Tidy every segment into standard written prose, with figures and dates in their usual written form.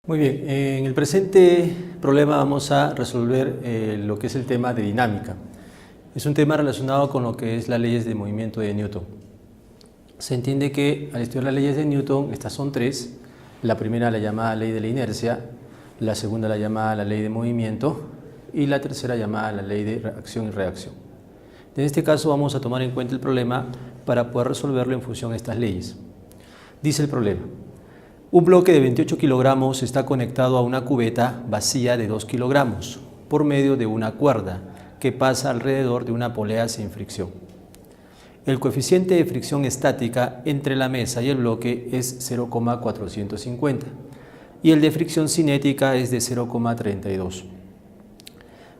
Muy bien, en el presente problema vamos a resolver lo que es el tema de dinámica. Es un tema relacionado con lo que es las leyes de movimiento de Newton. Se entiende que al estudiar las leyes de Newton, estas son tres. La primera la llamada ley de la inercia, la segunda la llamada la ley de movimiento y la tercera llamada la ley de acción y reacción. En este caso vamos a tomar en cuenta el problema para poder resolverlo en función a estas leyes. Dice el problema: un bloque de 28 kilogramos está conectado a una cubeta vacía de 2 kilogramos por medio de una cuerda que pasa alrededor de una polea sin fricción. El coeficiente de fricción estática entre la mesa y el bloque es 0,450 y el de fricción cinética es de 0,32.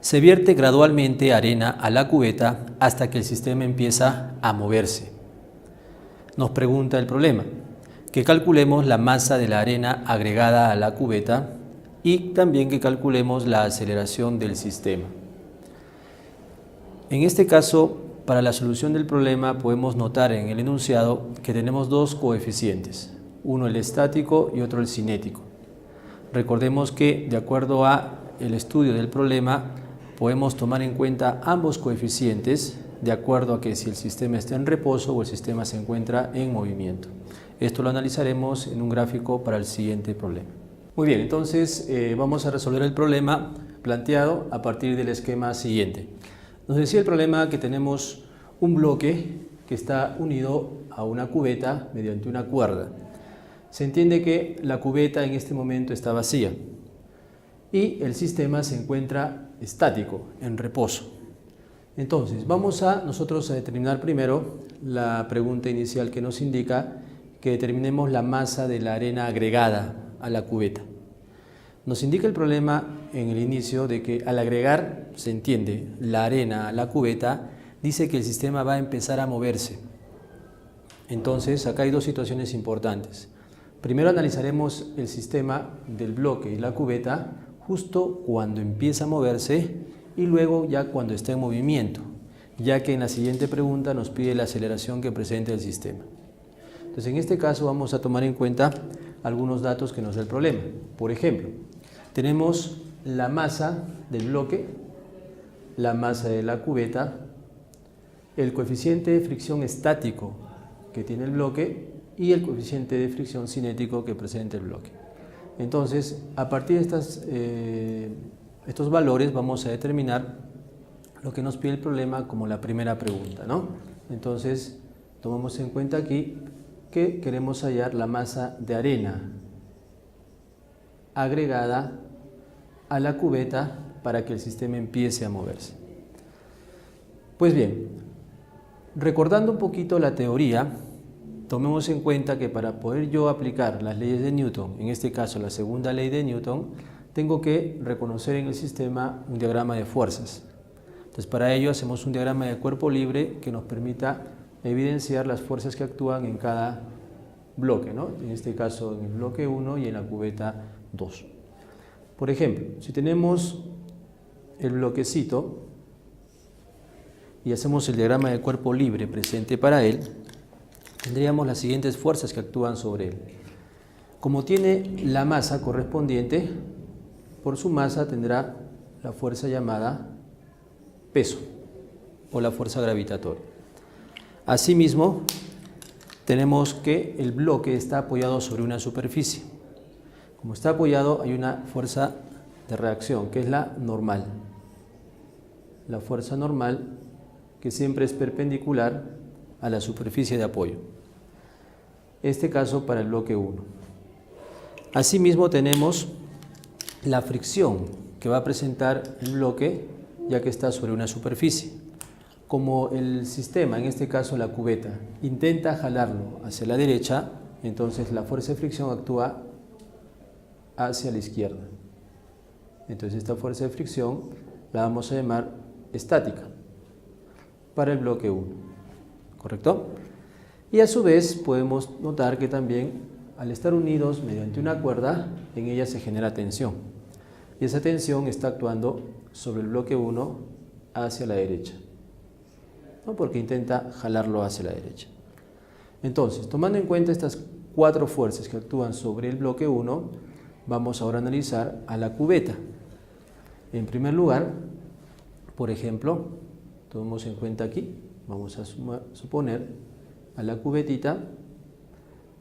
Se vierte gradualmente arena a la cubeta hasta que el sistema empieza a moverse. Nos pregunta el problema que calculemos la masa de la arena agregada a la cubeta y también que calculemos la aceleración del sistema. En este caso, para la solución del problema podemos notar en el enunciado que tenemos dos coeficientes, uno el estático y otro el cinético. Recordemos que de acuerdo a el estudio del problema podemos tomar en cuenta ambos coeficientes de acuerdo a que si el sistema está en reposo o el sistema se encuentra en movimiento. Esto lo analizaremos en un gráfico para el siguiente problema. Muy bien, entonces vamos a resolver el problema planteado a partir del esquema siguiente. Nos decía el problema que tenemos un bloque que está unido a una cubeta mediante una cuerda. Se entiende que la cubeta en este momento está vacía y el sistema se encuentra estático, en reposo. Entonces, vamos a nosotros a determinar primero la pregunta inicial que nos indica que determinemos la masa de la arena agregada a la cubeta. Nos indica el problema en el inicio de que al agregar, se entiende, la arena a la cubeta, dice que el sistema va a empezar a moverse. Entonces, acá hay dos situaciones importantes. Primero analizaremos el sistema del bloque y la cubeta justo cuando empieza a moverse y luego ya cuando está en movimiento, ya que en la siguiente pregunta nos pide la aceleración que presenta el sistema. Entonces, en este caso vamos a tomar en cuenta algunos datos que nos da el problema. Por ejemplo, tenemos la masa del bloque, la masa de la cubeta, el coeficiente de fricción estático que tiene el bloque y el coeficiente de fricción cinético que presenta el bloque. Entonces, a partir de estos valores vamos a determinar lo que nos pide el problema como la primera pregunta, ¿no? Entonces, tomamos en cuenta aquí que queremos hallar la masa de arena agregada a la cubeta para que el sistema empiece a moverse. Pues bien, recordando un poquito la teoría, tomemos en cuenta que para poder yo aplicar las leyes de Newton, en este caso la segunda ley de Newton, tengo que reconocer en el sistema un diagrama de fuerzas. Entonces, para ello hacemos un diagrama de cuerpo libre que nos permita evidenciar las fuerzas que actúan en cada bloque, ¿no? En este caso en el bloque 1 y en la cubeta 2. Por ejemplo, si tenemos el bloquecito y hacemos el diagrama de cuerpo libre presente para él, tendríamos las siguientes fuerzas que actúan sobre él. Como tiene la masa correspondiente, por su masa tendrá la fuerza llamada peso o la fuerza gravitatoria. Asimismo, tenemos que el bloque está apoyado sobre una superficie. Como está apoyado, hay una fuerza de reacción, que es la normal. La fuerza normal, que siempre es perpendicular a la superficie de apoyo. Este caso para el bloque 1. Asimismo, tenemos la fricción que va a presentar el bloque, ya que está sobre una superficie. Como el sistema, en este caso la cubeta, intenta jalarlo hacia la derecha, entonces la fuerza de fricción actúa hacia la izquierda. Entonces esta fuerza de fricción la vamos a llamar estática para el bloque 1, ¿correcto? Y a su vez podemos notar que también al estar unidos mediante una cuerda, en ella se genera tensión. Y esa tensión está actuando sobre el bloque 1 hacia la derecha, ¿no? Porque intenta jalarlo hacia la derecha. Entonces, tomando en cuenta estas cuatro fuerzas que actúan sobre el bloque 1, vamos ahora a analizar a la cubeta. En primer lugar, por ejemplo, tomemos en cuenta aquí, vamos a suponer a la cubetita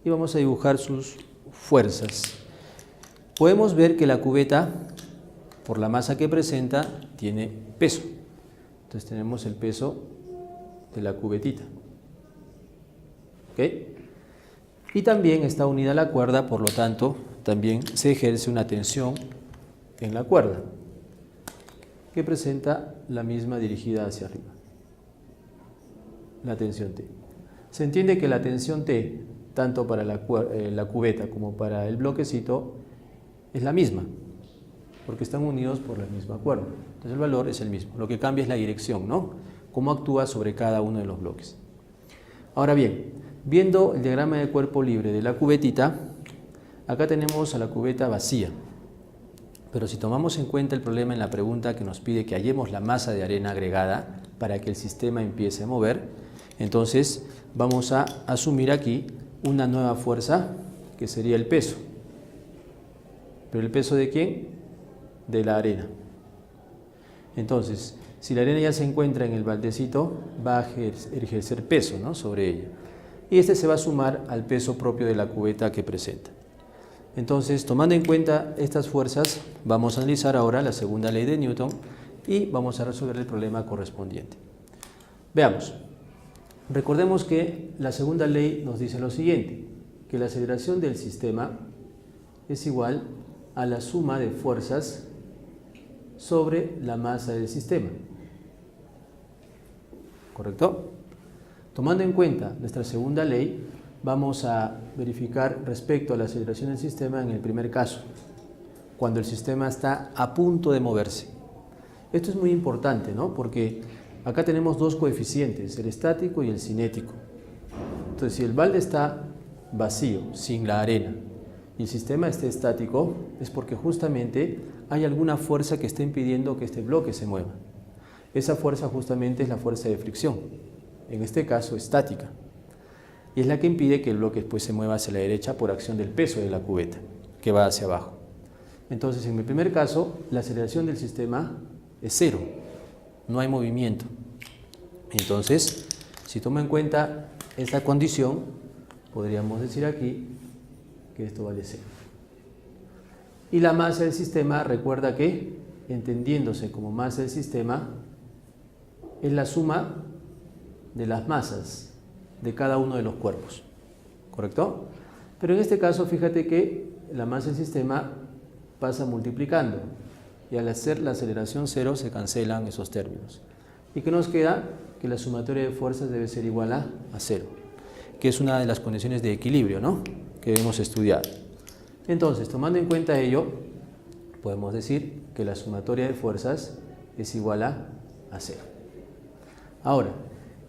y vamos a dibujar sus fuerzas. Podemos ver que la cubeta, por la masa que presenta, tiene peso. Entonces tenemos el peso de la cubetita. ¿Ok? Y también está unida a la cuerda, por lo tanto, también se ejerce una tensión en la cuerda, que presenta la misma dirigida hacia arriba, la tensión T. Se entiende que la tensión T, tanto para la cubeta como para el bloquecito, es la misma, porque están unidos por la misma cuerda. Entonces el valor es el mismo. Lo que cambia es la dirección, ¿no? Cómo actúa sobre cada uno de los bloques. Ahora bien, viendo el diagrama de cuerpo libre de la cubetita, acá tenemos a la cubeta vacía. Pero si tomamos en cuenta el problema en la pregunta que nos pide que hallemos la masa de arena agregada para que el sistema empiece a mover, entonces vamos a asumir aquí una nueva fuerza que sería el peso. ¿Pero el peso de quién? De la arena. Entonces, si la arena ya se encuentra en el baldecito, va a ejercer peso, ¿no?, sobre ella. Y este se va a sumar al peso propio de la cubeta que presenta. Entonces, tomando en cuenta estas fuerzas, vamos a analizar ahora la segunda ley de Newton y vamos a resolver el problema correspondiente. Veamos. Recordemos que la segunda ley nos dice lo siguiente, que la aceleración del sistema es igual a la suma de fuerzas sobre la masa del sistema. ¿Correcto? Tomando en cuenta nuestra segunda ley, vamos a verificar respecto a la aceleración del sistema en el primer caso, cuando el sistema está a punto de moverse. Esto es muy importante, ¿no?, porque acá tenemos dos coeficientes, el estático y el cinético. Entonces, si el balde está vacío, sin la arena, y el sistema esté estático, es porque justamente hay alguna fuerza que está impidiendo que este bloque se mueva. Esa fuerza justamente es la fuerza de fricción, en este caso estática, y es la que impide que el bloque después se mueva hacia la derecha por acción del peso de la cubeta, que va hacia abajo. Entonces, en el primer caso, la aceleración del sistema es cero, no hay movimiento. Entonces, si toma en cuenta esta condición, podríamos decir aquí que esto vale cero. Y la masa del sistema, recuerda que, entendiéndose como masa del sistema, es la suma de las masas de cada uno de los cuerpos, ¿correcto? Pero en este caso, fíjate que la masa del sistema pasa multiplicando, y al hacer la aceleración cero se cancelan esos términos. ¿Y qué nos queda? Que la sumatoria de fuerzas debe ser igual a cero, que es una de las condiciones de equilibrio, ¿no?, que debemos estudiar. Entonces, tomando en cuenta ello, podemos decir que la sumatoria de fuerzas es igual a cero. Ahora,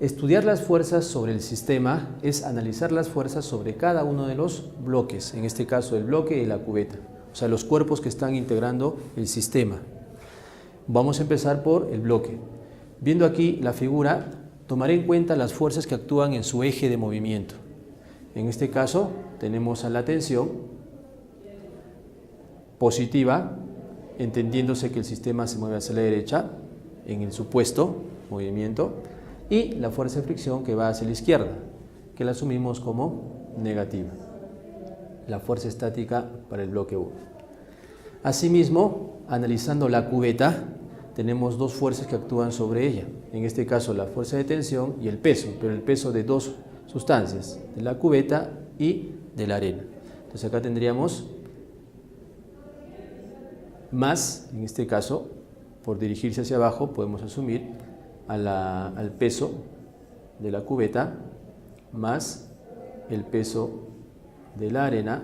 estudiar las fuerzas sobre el sistema es analizar las fuerzas sobre cada uno de los bloques, en este caso el bloque y la cubeta, o sea, los cuerpos que están integrando el sistema. Vamos a empezar por el bloque. Viendo aquí la figura, tomaré en cuenta las fuerzas que actúan en su eje de movimiento. En este caso, tenemos a la tensión positiva, entendiéndose que el sistema se mueve hacia la derecha, en el supuesto movimiento, y la fuerza de fricción que va hacia la izquierda, que la asumimos como negativa, la fuerza estática para el bloque 1. Asimismo, analizando la cubeta, tenemos dos fuerzas que actúan sobre ella, en este caso la fuerza de tensión y el peso, pero el peso de dos sustancias, de la cubeta y de la arena. Entonces acá tendríamos más, en este caso, por dirigirse hacia abajo, podemos asumir al peso de la cubeta más el peso de la arena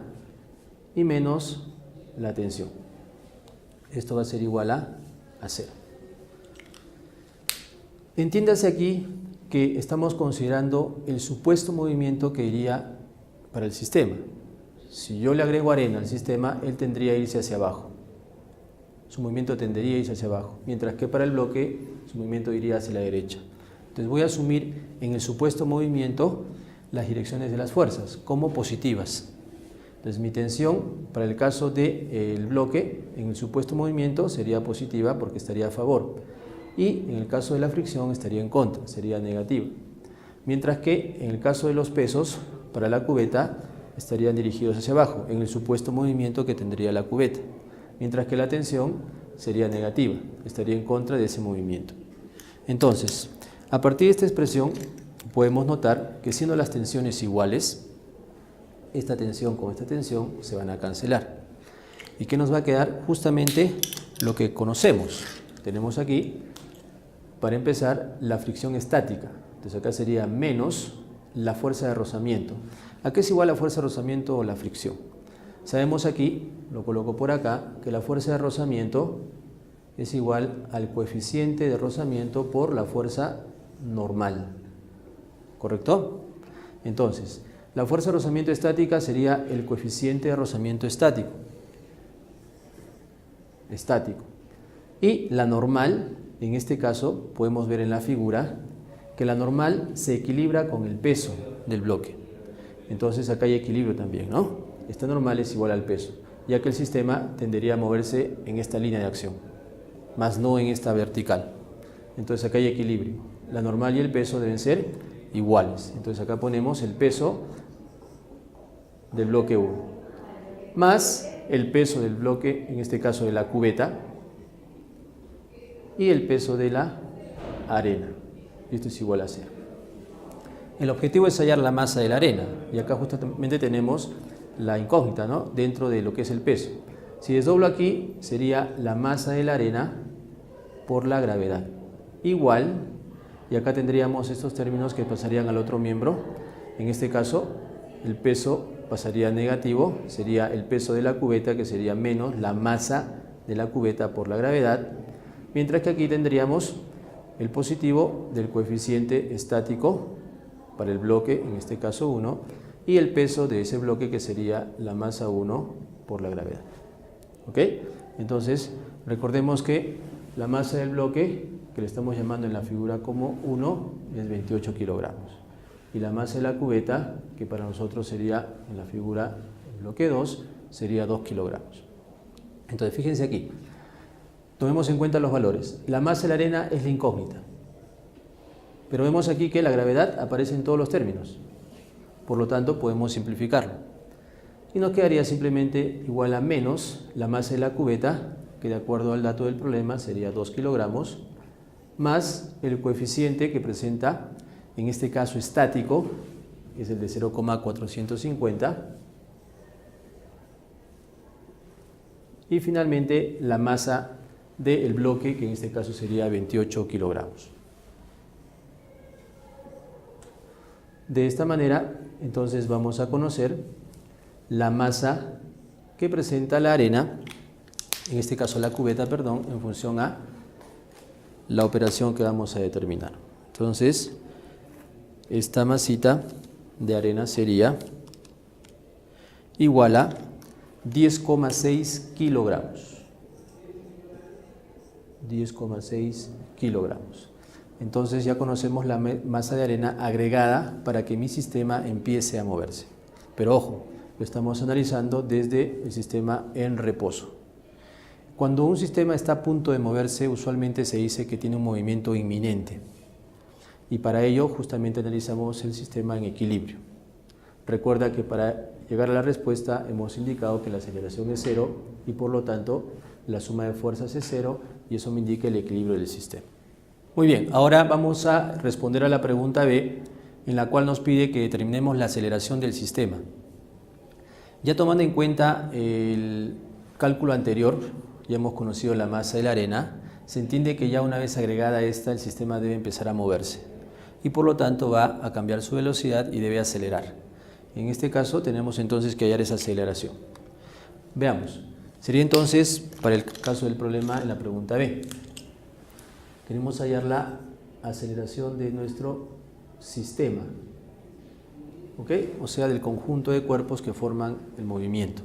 y menos la tensión. Esto va a ser igual a cero. Entiéndase aquí que estamos considerando el supuesto movimiento que iría para el sistema. Si yo le agrego arena al sistema, él tendría que irse hacia abajo. Su movimiento tendería a irse hacia abajo, mientras que para el bloque su movimiento iría hacia la derecha. Entonces voy a asumir en el supuesto movimiento las direcciones de las fuerzas como positivas. Entonces mi tensión para el caso del bloque en el supuesto movimiento sería positiva porque estaría a favor, y en el caso de la fricción estaría en contra, sería negativa. Mientras que en el caso de los pesos para la cubeta estarían dirigidos hacia abajo en el supuesto movimiento que tendría la cubeta, mientras que la tensión sería negativa, estaría en contra de ese movimiento. Entonces, a partir de esta expresión podemos notar que siendo las tensiones iguales, esta tensión con esta tensión se van a cancelar. ¿Y qué nos va a quedar? Justamente lo que conocemos. Tenemos aquí, para empezar, la fricción estática. Entonces acá sería menos la fuerza de rozamiento. ¿A qué es igual la fuerza de rozamiento o la fricción? Sabemos aquí, lo coloco por acá, que la fuerza de rozamiento es igual al coeficiente de rozamiento por la fuerza normal. ¿Correcto? Entonces, la fuerza de rozamiento estática sería el coeficiente de rozamiento estático. Y la normal, en este caso, podemos ver en la figura que la normal se equilibra con el peso del bloque. Entonces acá hay equilibrio también, ¿no? Esta normal es igual al peso, ya que el sistema tendería a moverse en esta línea de acción, más no en esta vertical. Entonces acá hay equilibrio. La normal y el peso deben ser iguales. Entonces acá ponemos el peso del bloque 1, más el peso del bloque, en este caso de la cubeta, y el peso de la arena. Esto es igual a 0. El objetivo es hallar la masa de la arena, y acá justamente tenemos la incógnita, ¿no?, dentro de lo que es el peso. Si desdoblo aquí, sería la masa de la arena por la gravedad. Igual, y acá tendríamos estos términos que pasarían al otro miembro. En este caso, el peso pasaría a negativo, sería el peso de la cubeta, que sería menos la masa de la cubeta por la gravedad, mientras que aquí tendríamos el positivo del coeficiente estático para el bloque, en este caso 1, y el peso de ese bloque, que sería la masa 1 por la gravedad. ¿Ok? Entonces, recordemos que la masa del bloque, que le estamos llamando en la figura como 1, es 28 kilogramos. Y la masa de la cubeta, que para nosotros sería en la figura bloque 2, sería 2 kilogramos. Entonces, fíjense aquí. Tomemos en cuenta los valores. La masa de la arena es la incógnita. Pero vemos aquí que la gravedad aparece en todos los términos. Por lo tanto, podemos simplificarlo. Y nos quedaría simplemente igual a menos la masa de la cubeta, que de acuerdo al dato del problema sería 2 kilogramos, más el coeficiente que presenta, en este caso estático, que es el de 0,450, y finalmente la masa del bloque, que en este caso sería 28 kilogramos. De esta manera, entonces vamos a conocer la masa que presenta la arena, en este caso la cubeta, perdón, en función a la operación que vamos a determinar. Entonces, esta masita de arena sería igual a 10,6 kilogramos. 10,6 kilogramos. Entonces ya conocemos la masa de arena agregada para que mi sistema empiece a moverse. Pero ojo, lo estamos analizando desde el sistema en reposo. Cuando un sistema está a punto de moverse, usualmente se dice que tiene un movimiento inminente. Y para ello justamente analizamos el sistema en equilibrio. Recuerda que para llegar a la respuesta hemos indicado que la aceleración es 0 y por lo tanto la suma de fuerzas es 0 y eso me indica el equilibrio del sistema. Muy bien, ahora vamos a responder a la pregunta B, en la cual nos pide que determinemos la aceleración del sistema. Ya tomando en cuenta el cálculo anterior, ya hemos conocido la masa de la arena, se entiende que ya una vez agregada esta, el sistema debe empezar a moverse y por lo tanto va a cambiar su velocidad y debe acelerar. En este caso tenemos entonces que hallar esa aceleración. Veamos, sería entonces para el caso del problema en la pregunta B. Queremos hallar la aceleración de nuestro sistema, ¿ok? O sea, del conjunto de cuerpos que forman el movimiento.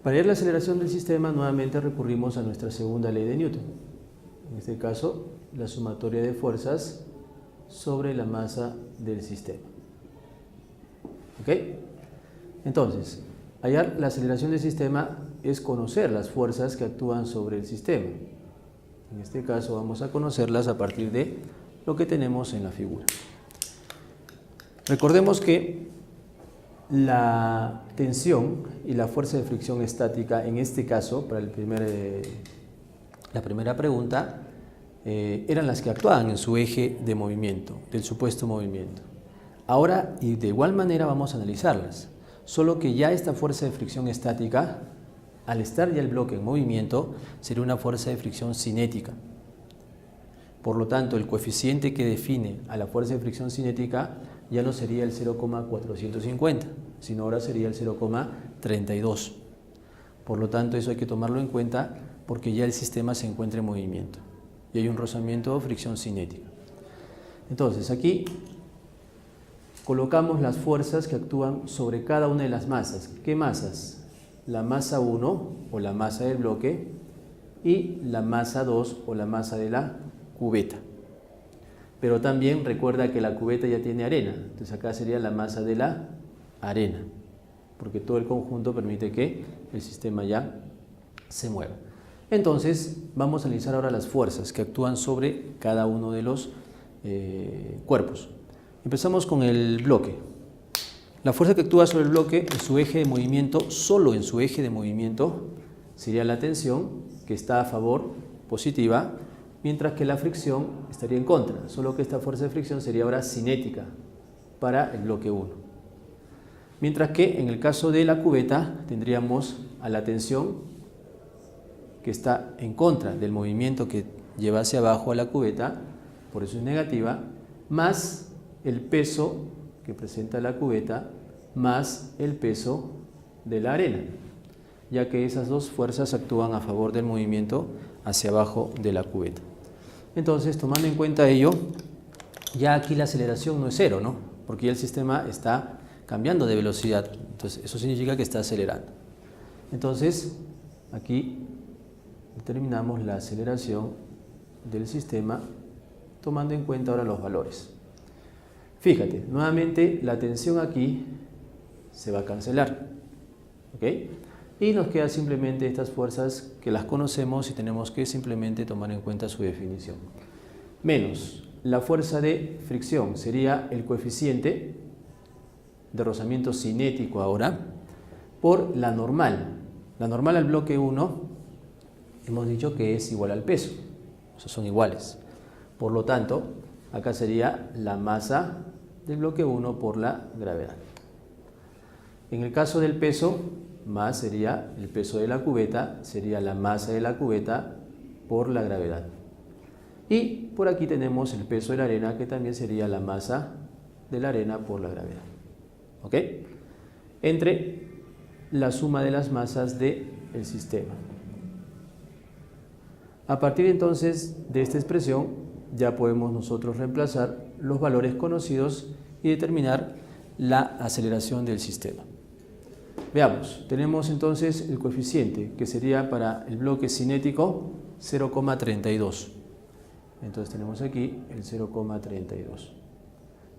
Para hallar la aceleración del sistema, nuevamente recurrimos a nuestra segunda ley de Newton. En este caso, la sumatoria de fuerzas sobre la masa del sistema. ¿Ok? Entonces, hallar la aceleración del sistema es conocer las fuerzas que actúan sobre el sistema. En este caso vamos a conocerlas a partir de lo que tenemos en la figura. Recordemos que la tensión y la fuerza de fricción estática, en este caso, para la primera pregunta, eran las que actuaban en su eje de movimiento, del supuesto movimiento. Ahora, y de igual manera, vamos a analizarlas, solo que ya esta fuerza de fricción estática, al estar ya el bloque en movimiento, sería una fuerza de fricción cinética. Por lo tanto, el coeficiente que define a la fuerza de fricción cinética ya no sería el 0,450, sino ahora sería el 0,32. Por lo tanto, eso hay que tomarlo en cuenta porque ya el sistema se encuentra en movimiento y hay un rozamiento o fricción cinética. Entonces, aquí colocamos las fuerzas que actúan sobre cada una de las masas. ¿Qué masas? La masa 1 o la masa del bloque y la masa 2 o la masa de la cubeta. Pero también recuerda que la cubeta ya tiene arena, entonces acá sería la masa de la arena, porque todo el conjunto permite que el sistema ya se mueva. Entonces vamos a analizar ahora las fuerzas que actúan sobre cada uno de los cuerpos. Empezamos con el bloque. La fuerza que actúa sobre el bloque en su eje de movimiento, solo en su eje de movimiento, sería la tensión, que está a favor, positiva, mientras que la fricción estaría en contra, solo que esta fuerza de fricción sería ahora cinética para el bloque 1. Mientras que en el caso de la cubeta tendríamos a la tensión que está en contra del movimiento que lleva hacia abajo a la cubeta, por eso es negativa, más el peso que presenta la cubeta más el peso de la arena, ya que esas dos fuerzas actúan a favor del movimiento hacia abajo de la cubeta. Entonces, tomando en cuenta ello, ya aquí la aceleración no es cero, ¿no? Porque ya el sistema está cambiando de velocidad, entonces eso significa que está acelerando. Entonces, aquí determinamos la aceleración del sistema tomando en cuenta ahora los valores. Fíjate, nuevamente la tensión aquí se va a cancelar, ¿ok? Y nos quedan simplemente estas fuerzas que las conocemos y tenemos que simplemente tomar en cuenta su definición. Menos la fuerza de fricción sería el coeficiente de rozamiento cinético ahora por la normal. La normal al bloque 1 hemos dicho que es igual al peso, o sea, son iguales. Por lo tanto, acá sería la masa del bloque 1 por la gravedad. En el caso del peso, más sería el peso de la cubeta, sería la masa de la cubeta por la gravedad. Y por aquí tenemos el peso de la arena, que también sería la masa de la arena por la gravedad. ¿Ok? Entre la suma de las masas del sistema. A partir entonces de esta expresión, ya podemos nosotros reemplazar los valores conocidos y determinar la aceleración del sistema. Veamos, tenemos entonces el coeficiente que sería para el bloque cinético 0,32. Entonces tenemos aquí el 0,32.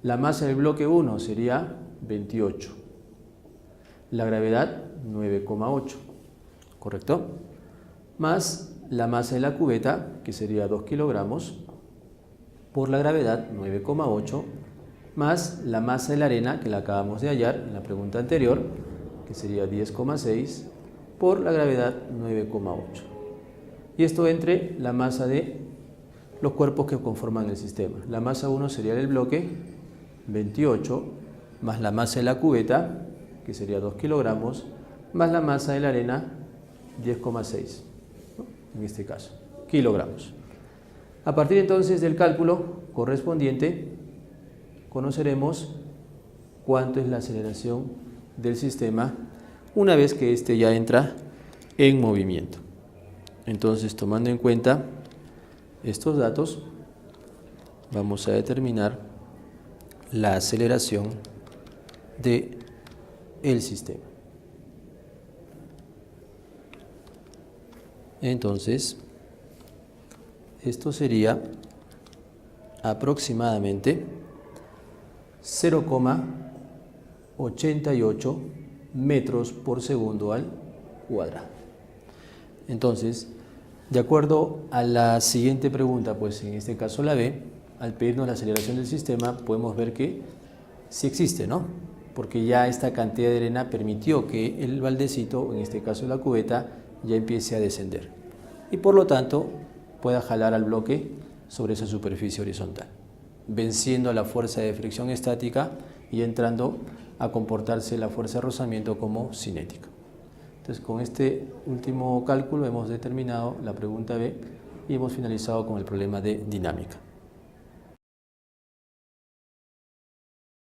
La masa del bloque 1 sería 28. La gravedad 9,8. ¿Correcto? Más la masa de la cubeta, que sería 2 kilogramos, por la gravedad 9,8, más la masa de la arena, que la acabamos de hallar en la pregunta anterior, que sería 10,6, por la gravedad 9,8. Y esto entre la masa de los cuerpos que conforman el sistema. La masa 1 sería del bloque 28, más la masa de la cubeta, que sería 2 kilogramos, más la masa de la arena 10,6, ¿no? En este caso, kilogramos. A partir entonces del cálculo correspondiente, conoceremos cuánto es la aceleración del sistema una vez que éste ya entra en movimiento. Entonces, tomando en cuenta estos datos, vamos a determinar la aceleración del sistema. Entonces, esto sería aproximadamente 0,88 metros por segundo al cuadrado. Entonces, de acuerdo a la siguiente pregunta, pues en este caso la B, al pedirnos la aceleración del sistema, podemos ver que sí existe, ¿no? Porque ya esta cantidad de arena permitió que el baldecito, en este caso la cubeta, ya empiece a descender. Y por lo tanto, pueda jalar al bloque sobre esa superficie horizontal, venciendo la fuerza de fricción estática y entrando a comportarse la fuerza de rozamiento como cinética. Entonces, con este último cálculo hemos determinado la pregunta B y hemos finalizado con el problema de dinámica.